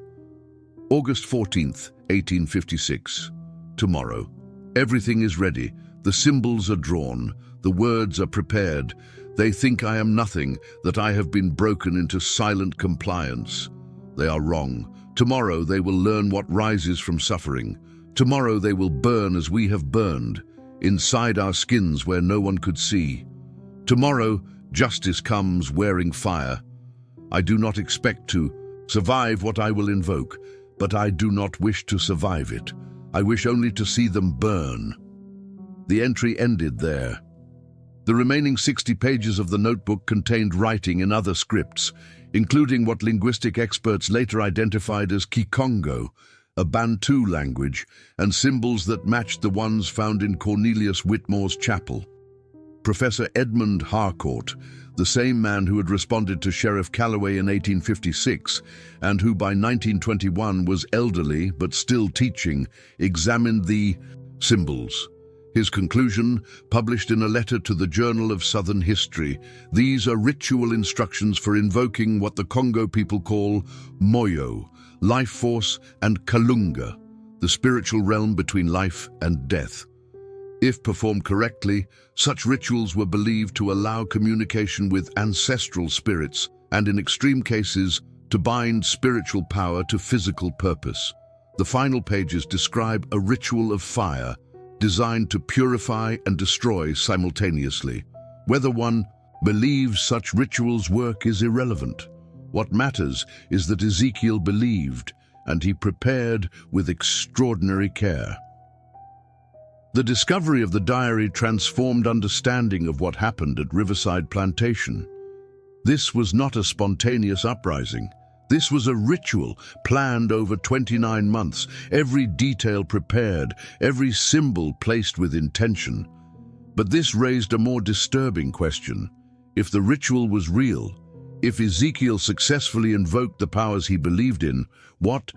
August 14th, 1856. Tomorrow. Everything is ready. The symbols are drawn. The words are prepared. They think I am nothing, that I have been broken into silent compliance. They are wrong. Tomorrow they will learn what rises from suffering. Tomorrow they will burn as we have burned, inside our skins where no one could see. Tomorrow justice comes wearing fire. I do not expect to survive what I will invoke, but I do not wish to survive it. I wish only to see them burn. The entry ended there. The remaining 60 pages of the notebook contained writing in other scripts, including what linguistic experts later identified as Kikongo, a Bantu language, and symbols that matched the ones found in Cornelius Whitmore's chapel. Professor Edmund Harcourt, the same man who had responded to Sheriff Calloway in 1856 and who by 1921 was elderly but still teaching, examined the symbols. His conclusion, published in a letter to the Journal of Southern History: these are ritual instructions for invoking what the Congo people call Moyo, life force, and Kalunga, the spiritual realm between life and death. If performed correctly, such rituals were believed to allow communication with ancestral spirits and, in extreme cases, to bind spiritual power to physical purpose. The final pages describe a ritual of fire designed to purify and destroy simultaneously. Whether one believes such rituals work is irrelevant. What matters is that Ezekiel believed, and he prepared with extraordinary care. The discovery of the diary transformed understanding of what happened at Riverside Plantation. This was not a spontaneous uprising. This was a ritual planned over 29 months, every detail prepared, every symbol placed with intention. But this raised a more disturbing question. If the ritual was real, if Ezekiel successfully invoked the powers he believed in, what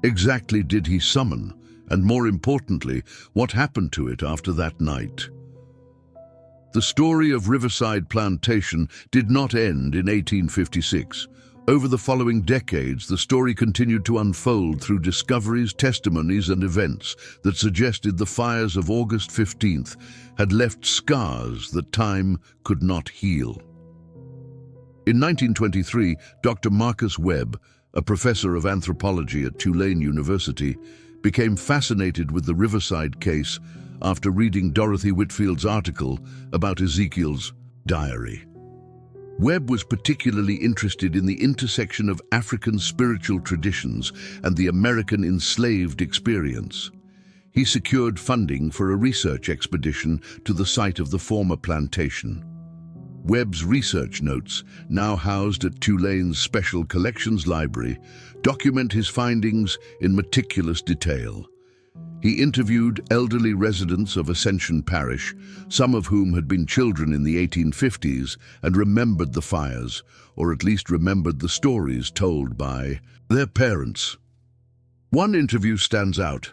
exactly did he summon? And more importantly, what happened to it after that night? The story of Riverside Plantation did not end in 1856. Over the following decades, the story continued to unfold through discoveries, testimonies, and events that suggested the fires of August 15th had left scars that time could not heal. In 1923, Dr. Marcus Webb, a professor of anthropology at Tulane University, became fascinated with the Riverside case after reading Dorothy Whitfield's article about Ezekiel's diary. Webb was particularly interested in the intersection of African spiritual traditions and the American enslaved experience. He secured funding for a research expedition to the site of the former plantation. Webb's research notes, now housed at Tulane's Special Collections Library, document his findings in meticulous detail. He interviewed elderly residents of Ascension Parish, some of whom had been children in the 1850s and remembered the fires, or at least remembered the stories told by their parents. One interview stands out.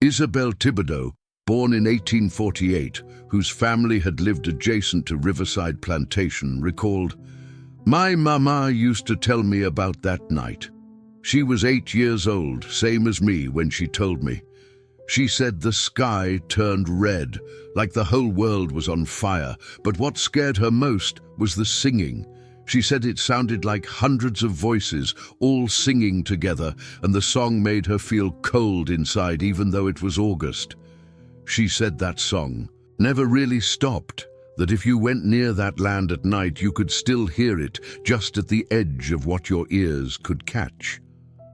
Isabel Thibodeau, born in 1848, whose family had lived adjacent to Riverside Plantation, recalled, "My mama used to tell me about that night. She was 8 years old, same as me, when she told me. She said the sky turned red, like the whole world was on fire, but what scared her most was the singing. She said it sounded like hundreds of voices, all singing together, and the song made her feel cold inside even though it was August. She said that song never really stopped, that if you went near that land at night you could still hear it, just at the edge of what your ears could catch."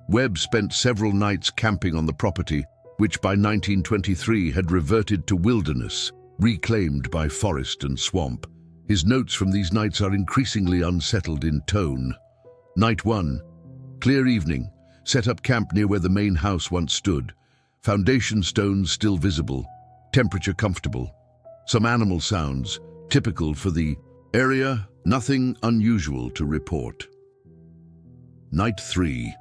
Webb spent several nights camping on the property, which by 1923 had reverted to wilderness, reclaimed by forest and swamp. His notes from these nights are increasingly unsettled in tone. Night 1. Clear evening. Set up camp near where the main house once stood. Foundation stones still visible. Temperature comfortable. Some animal sounds, typical for the area, nothing unusual to report. Night 3.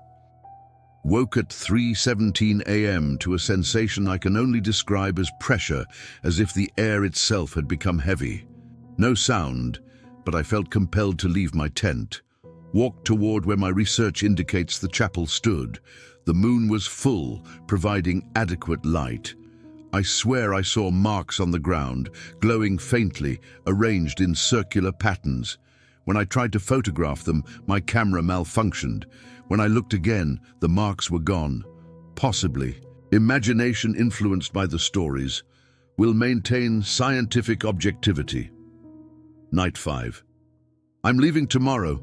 Woke at 3:17 a.m. to a sensation I can only describe as pressure, as if the air itself had become heavy. No sound, but I felt compelled to leave my tent. Walked toward where my research indicates the chapel stood. The moon was full, providing adequate light. I swear I saw marks on the ground, glowing faintly, arranged in circular patterns. When I tried to photograph them, my camera malfunctioned. When I looked again, the marks were gone. Possibly, imagination influenced by the stories will maintain scientific objectivity. Night 5. I'm leaving tomorrow,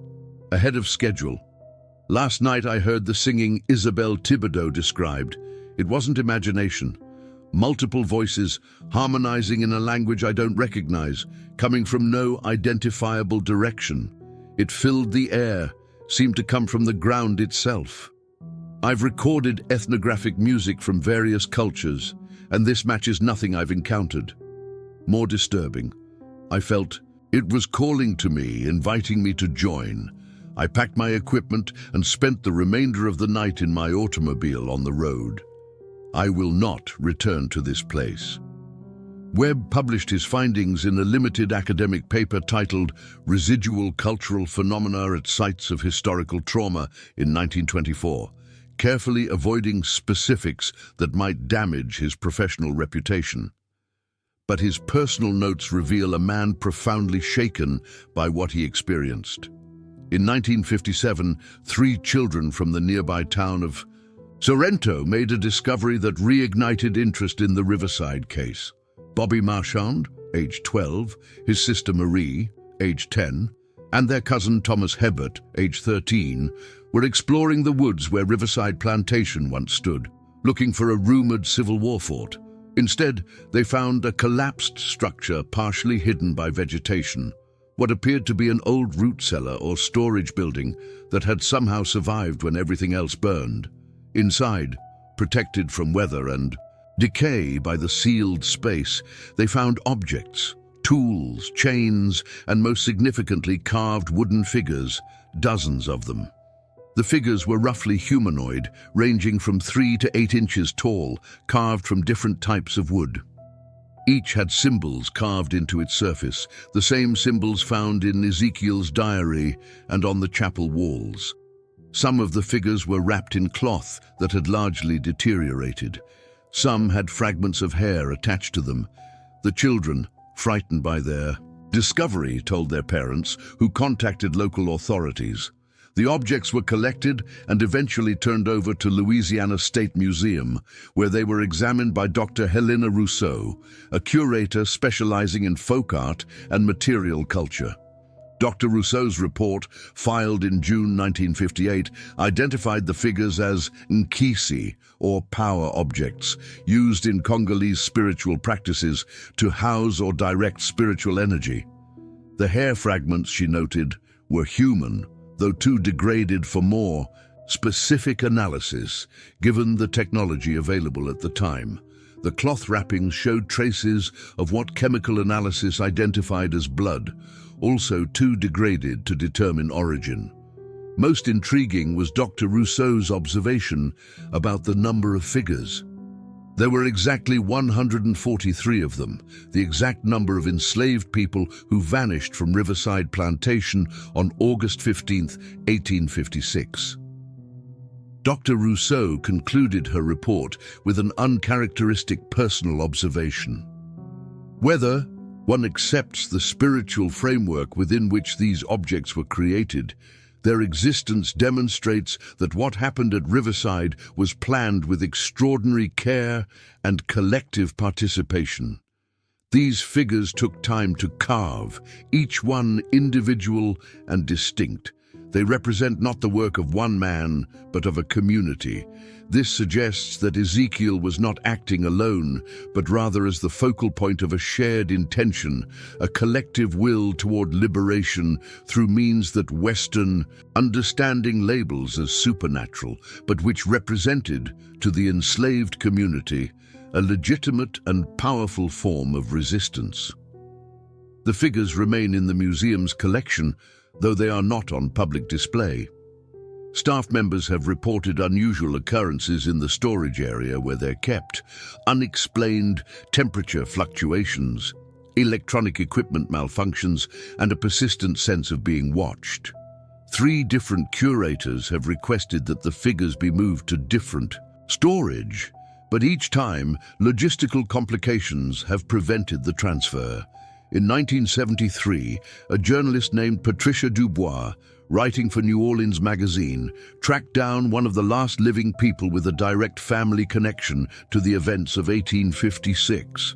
ahead of schedule. Last night I heard the singing Isabel Thibodeau described. It wasn't imagination. Multiple voices harmonizing in a language I don't recognize, coming from no identifiable direction. It filled the air, seemed to come from the ground itself. I've recorded ethnographic music from various cultures, and this matches nothing I've encountered. More disturbing, I felt it was calling to me, inviting me to join. I packed my equipment and spent the remainder of the night in my automobile on the road. I will not return to this place. Webb published his findings in a limited academic paper titled Residual Cultural Phenomena at Sites of Historical Trauma in 1924, carefully avoiding specifics that might damage his professional reputation. But his personal notes reveal a man profoundly shaken by what he experienced. In 1957, 3 children from the nearby town of Sorrento made a discovery that reignited interest in the Riverside case. Bobby Marchand, age 12, his sister Marie, age 10, and their cousin Thomas Hebert, age 13, were exploring the woods where Riverside Plantation once stood, looking for a rumored Civil War fort. Instead, they found a collapsed structure partially hidden by vegetation, what appeared to be an old root cellar or storage building that had somehow survived when everything else burned. Inside, protected from weather and decay by the sealed space, they found objects, tools, chains, and most significantly carved wooden figures, dozens of them. The figures were roughly humanoid, ranging from 3 to 8 inches tall, carved from different types of wood. Each had symbols carved into its surface, the same symbols found in Ezekiel's diary and on the chapel walls. Some of the figures were wrapped in cloth that had largely deteriorated. Some had fragments of hair attached to them. The children, frightened by their discovery, told their parents, who contacted local authorities. The objects were collected and eventually turned over to Louisiana State Museum, where they were examined by Dr. Helena Rousseau, a curator specializing in folk art and material culture. Dr. Rousseau's report, filed in June 1958, identified the figures as nkisi, or power objects, used in Congolese spiritual practices to house or direct spiritual energy. The hair fragments, she noted, were human, though too degraded for more specific analysis, given the technology available at the time. The cloth wrappings showed traces of what chemical analysis identified as blood, also too degraded to determine origin. Most intriguing was Dr. Rousseau's observation about the number of figures. There were exactly 143 of them, the exact number of enslaved people who vanished from Riverside Plantation on August 15, 1856. Dr. Rousseau concluded her report with an uncharacteristic personal observation. Whether one accepts the spiritual framework within which these objects were created, their existence demonstrates that what happened at Riverside was planned with extraordinary care and collective participation. These figures took time to carve, each one individual and distinct. They represent not the work of one man, but of a community. This suggests that Ezekiel was not acting alone, but rather as the focal point of a shared intention, a collective will toward liberation through means that Western understanding labels as supernatural, but which represented, to the enslaved community, a legitimate and powerful form of resistance. The figures remain in the museum's collection, though they are not on public display. Staff members have reported unusual occurrences in the storage area where they're kept, unexplained temperature fluctuations, electronic equipment malfunctions, and a persistent sense of being watched. 3 different curators have requested that the figures be moved to different storage, but each time, logistical complications have prevented the transfer. In 1973, a journalist named Patricia Dubois, writing for New Orleans Magazine, tracked down one of the last living people with a direct family connection to the events of 1856.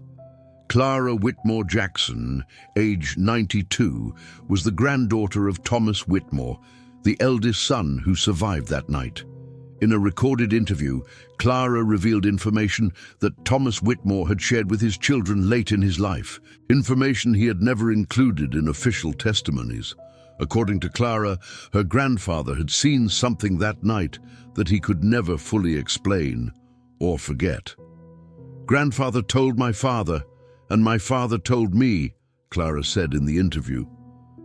Clara Whitmore Jackson, age 92, was the granddaughter of Thomas Whitmore, the eldest son who survived that night. In a recorded interview, Clara revealed information that Thomas Whitmore had shared with his children late in his life, information he had never included in official testimonies. According to Clara, her grandfather had seen something that night that he could never fully explain or forget. "Grandfather told my father, and my father told me," Clara said in the interview.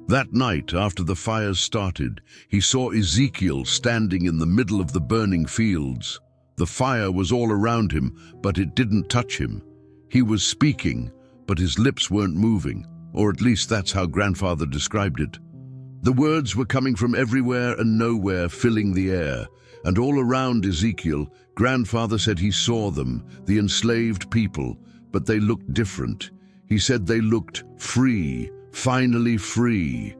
That night, after the fires started, he saw Ezekiel standing in the middle of the burning fields. The fire was all around him, but it didn't touch him. He was speaking, but his lips weren't moving, or at least that's how Grandfather described it. The words were coming from everywhere and nowhere, filling the air, and all around Ezekiel, Grandfather said he saw them, the enslaved people, but they looked different. He said they looked free, finally free,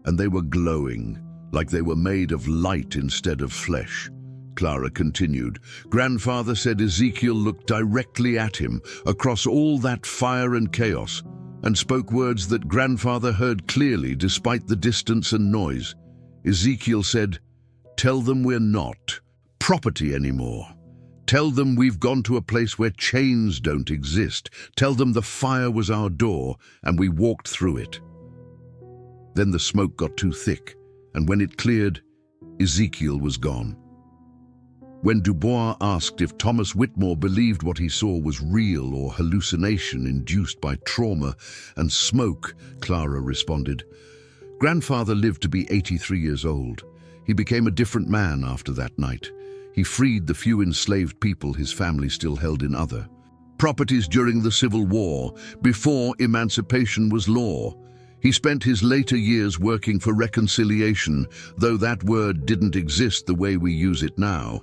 and they were glowing, like they were made of light instead of flesh. Clara continued, Grandfather said Ezekiel looked directly at him, across all that fire and chaos, and spoke words that grandfather heard clearly despite the distance and noise. Ezekiel said, "Tell them we're not property anymore. Tell them we've gone to a place where chains don't exist. Tell them the fire was our door and we walked through it." Then the smoke got too thick, and when it cleared, Ezekiel was gone. When Dubois asked if Thomas Whitmore believed what he saw was real or hallucination induced by trauma and smoke, Clara responded, "Grandfather lived to be 83 years old. He became a different man after that night. He freed the few enslaved people his family still held in other properties during the Civil War, before emancipation was law. He spent his later years working for reconciliation, though that word didn't exist the way we use it now.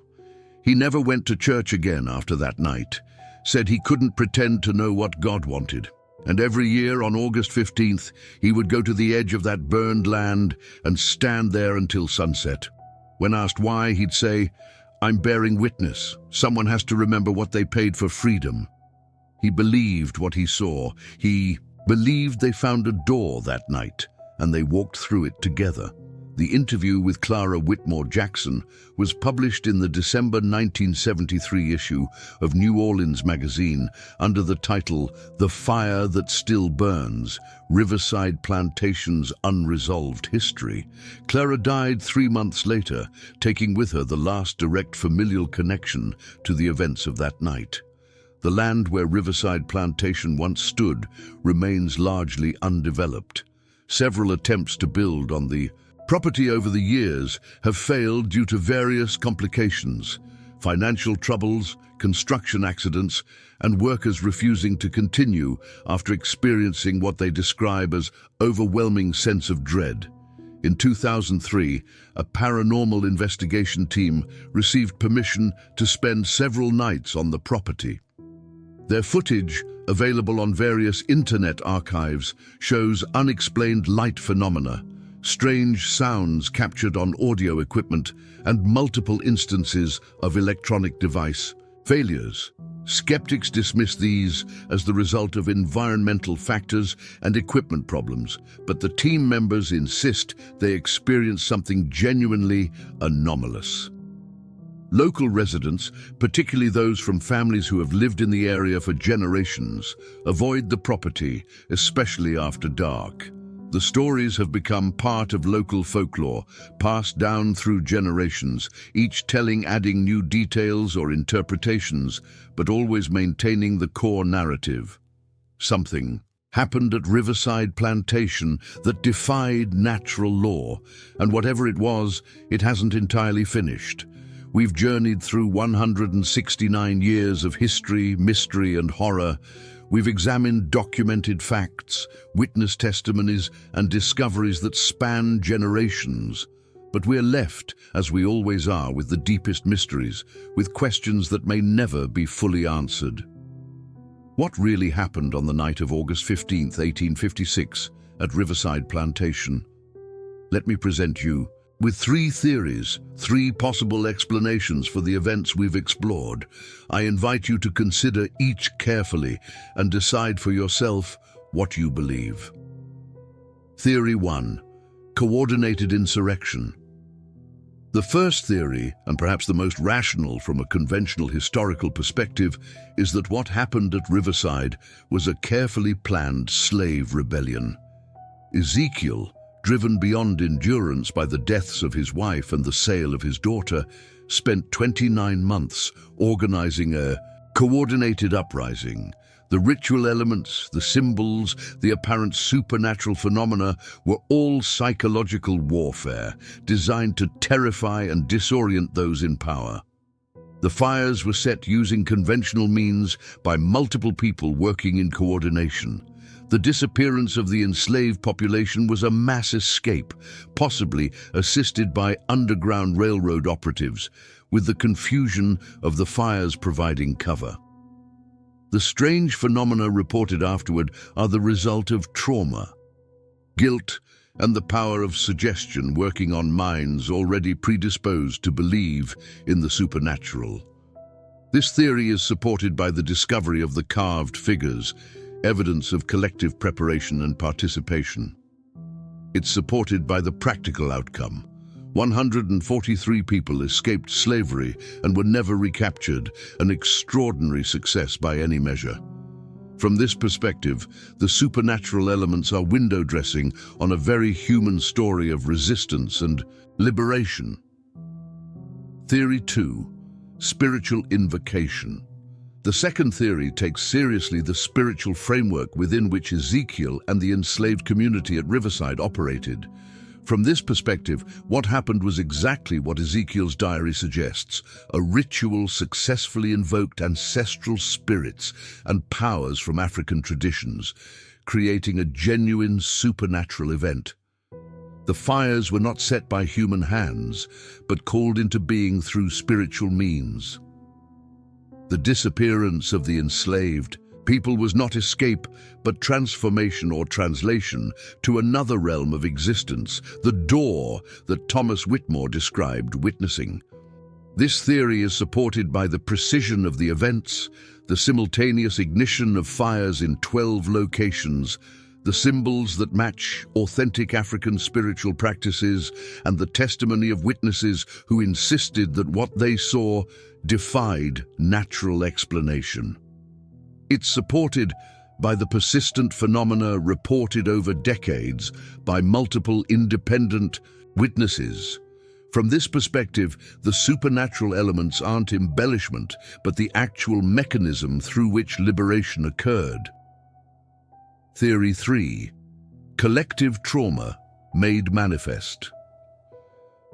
He never went to church again after that night, said he couldn't pretend to know what God wanted. And every year on August 15th, he would go to the edge of that burned land and stand there until sunset. When asked why, he'd say, "I'm bearing witness. Someone has to remember what they paid for freedom." He believed what he saw. He believed they found a door that night, and they walked through it together. The interview with Clara Whitmore Jackson was published in the December 1973 issue of New Orleans magazine under the title "The Fire That Still Burns: Riverside Plantation's Unresolved History." Clara died 3 months later, taking with her the last direct familial connection to the events of that night. The land where Riverside Plantation once stood remains largely undeveloped. Several attempts to build on the property over the years have failed due to various complications: financial troubles, construction accidents, and workers refusing to continue after experiencing what they describe as overwhelming sense of dread. In 2003, a paranormal investigation team received permission to spend several nights on the property. Their footage, available on various internet archives, shows unexplained light phenomena, strange sounds captured on audio equipment, and multiple instances of electronic device failures. Skeptics dismiss these as the result of environmental factors and equipment problems, but the team members insist they experienced something genuinely anomalous. Local residents, particularly those from families who have lived in the area for generations, avoid the property, especially after dark. The stories have become part of local folklore, passed down through generations, each telling adding new details or interpretations, but always maintaining the core narrative. Something happened at Riverside Plantation that defied natural law, and whatever it was, it hasn't entirely finished. We've journeyed through 169 years of history, mystery, and horror. We've examined documented facts, witness testimonies, and discoveries that span generations. But we're left, as we always are, with the deepest mysteries, with questions that may never be fully answered. What really happened on the night of August 15, 1856, at Riverside Plantation? Let me present you with 3 theories, 3 possible explanations for the events we've explored. I invite you to consider each carefully and decide for yourself what you believe. Theory 1. Coordinated insurrection. The first theory, and perhaps the most rational from a conventional historical perspective, is that what happened at Riverside was a carefully planned slave rebellion. Ezekiel, driven beyond endurance by the deaths of his wife and the sale of his daughter, spent 29 months organizing a coordinated uprising. The ritual elements, the symbols, the apparent supernatural phenomena were all psychological warfare, designed to terrify and disorient those in power. The fires were set using conventional means by multiple people working in coordination. The disappearance of the enslaved population was a mass escape, possibly assisted by Underground Railroad operatives, with the confusion of the fires providing cover. The strange phenomena reported afterward are the result of trauma, guilt, and the power of suggestion working on minds already predisposed to believe in the supernatural. This theory is supported by the discovery of the carved figures, evidence of collective preparation and participation. It's supported by the practical outcome. 143 people escaped slavery and were never recaptured, an extraordinary success by any measure. From this perspective, the supernatural elements are window dressing on a very human story of resistance and liberation. Theory 2. Spiritual invocation. The second theory takes seriously the spiritual framework within which Ezekiel and the enslaved community at Riverside operated. From this perspective, what happened was exactly what Ezekiel's diary suggests. A ritual successfully invoked ancestral spirits and powers from African traditions, creating a genuine supernatural event. The fires were not set by human hands, but called into being through spiritual means. The disappearance of the enslaved people was not escape, but transformation or translation to another realm of existence, the door that Thomas Whitmore described witnessing. This theory is supported by the precision of the events, the simultaneous ignition of fires in 12 locations, the symbols that match authentic African spiritual practices, and the testimony of witnesses who insisted that what they saw defied natural explanation. It's supported by the persistent phenomena reported over decades by multiple independent witnesses. From this perspective, the supernatural elements aren't embellishment, but the actual mechanism through which liberation occurred. Theory 3. Collective trauma made manifest.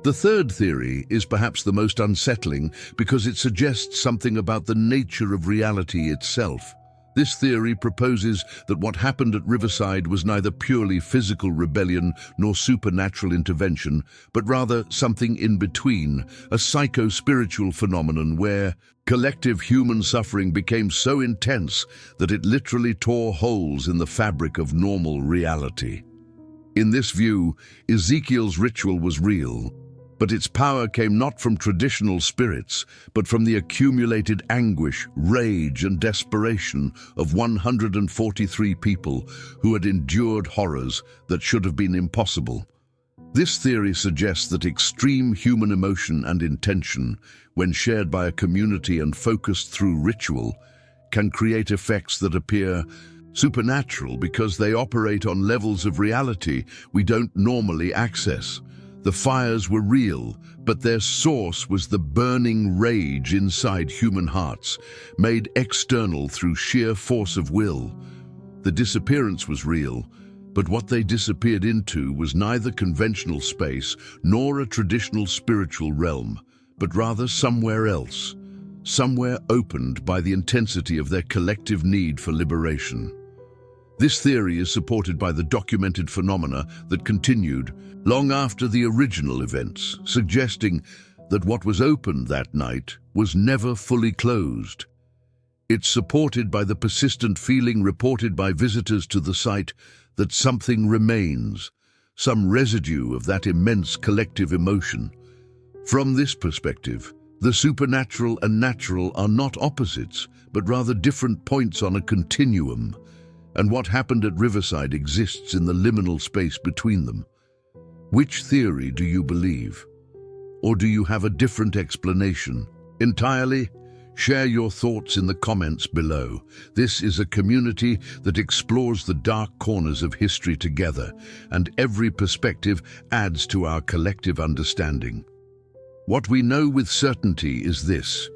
The third theory is perhaps the most unsettling because it suggests something about the nature of reality itself. This theory proposes that what happened at Riverside was neither purely physical rebellion nor supernatural intervention, but rather something in between, a psycho-spiritual phenomenon where collective human suffering became so intense that it literally tore holes in the fabric of normal reality. In this view, Ezekiel's ritual was real, but its power came not from traditional spirits, but from the accumulated anguish, rage, and desperation of 143 people who had endured horrors that should have been impossible. This theory suggests that extreme human emotion and intention, when shared by a community and focused through ritual, can create effects that appear supernatural because they operate on levels of reality we don't normally access. The fires were real, but their source was the burning rage inside human hearts, made external through sheer force of will. The disappearance was real, but what they disappeared into was neither conventional space nor a traditional spiritual realm, but rather somewhere else, somewhere opened by the intensity of their collective need for liberation. This theory is supported by the documented phenomena that continued long after the original events, suggesting that what was opened that night was never fully closed. It's supported by the persistent feeling reported by visitors to the site that something remains, some residue of that immense collective emotion. From this perspective, the supernatural and natural are not opposites, but rather different points on a continuum, and what happened at Riverside exists in the liminal space between them. Which theory do you believe? Or do you have a different explanation entirely? Share your thoughts in the comments below. This is a community that explores the dark corners of history together, and every perspective adds to our collective understanding. What we know with certainty is this.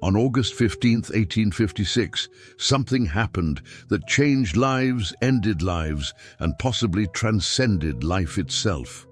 On August 15, 1856, something happened that changed lives, ended lives, and possibly transcended life itself.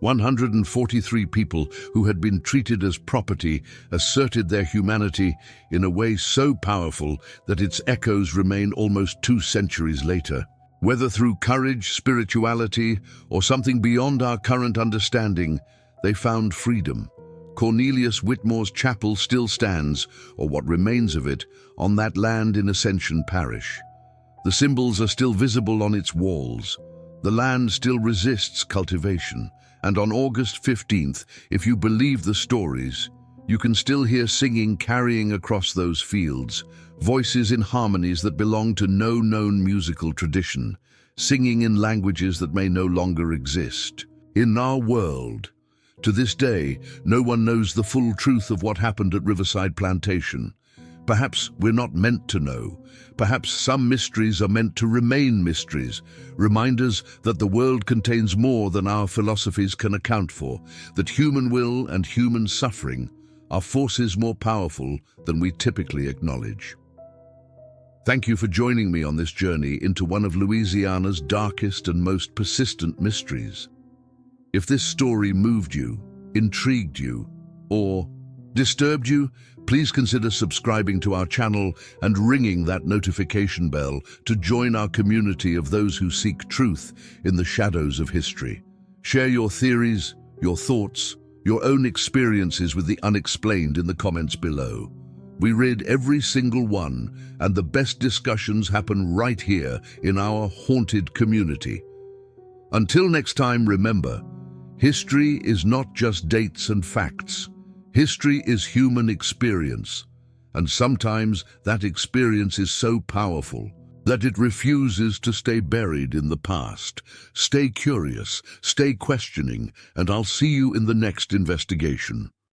143 people who had been treated as property asserted their humanity in a way so powerful that its echoes remain almost 2 centuries later. Whether through courage, spirituality, or something beyond our current understanding, they found freedom. Cornelius Whitmore's chapel still stands, or what remains of it, on that land in Ascension Parish. The symbols are still visible on its walls. The land still resists cultivation. And on August 15th, if you believe the stories, You can still hear singing carrying across those fields, voices in harmonies that belong to no known musical tradition, singing in languages that may no longer exist. In our world, to this day, no one knows the full truth of what happened at Riverside Plantation. Perhaps we're not meant to know. Perhaps some mysteries are meant to remain mysteries, reminders that the world contains more than our philosophies can account for, that human will and human suffering are forces more powerful than we typically acknowledge. Thank you for joining me on this journey into one of Louisiana's darkest and most persistent mysteries. If this story moved you, intrigued you, or disturbed you, please consider subscribing to our channel and ringing that notification bell to join our community of those who seek truth in the shadows of history. Share your theories, your thoughts, your own experiences with the unexplained in the comments below. We read every single one, and the best discussions happen right here in our haunted community. Until next time, remember, history is not just dates and facts. History is human experience, and sometimes that experience is so powerful that it refuses to stay buried in the past. Stay curious, stay questioning, and I'll see you in the next investigation.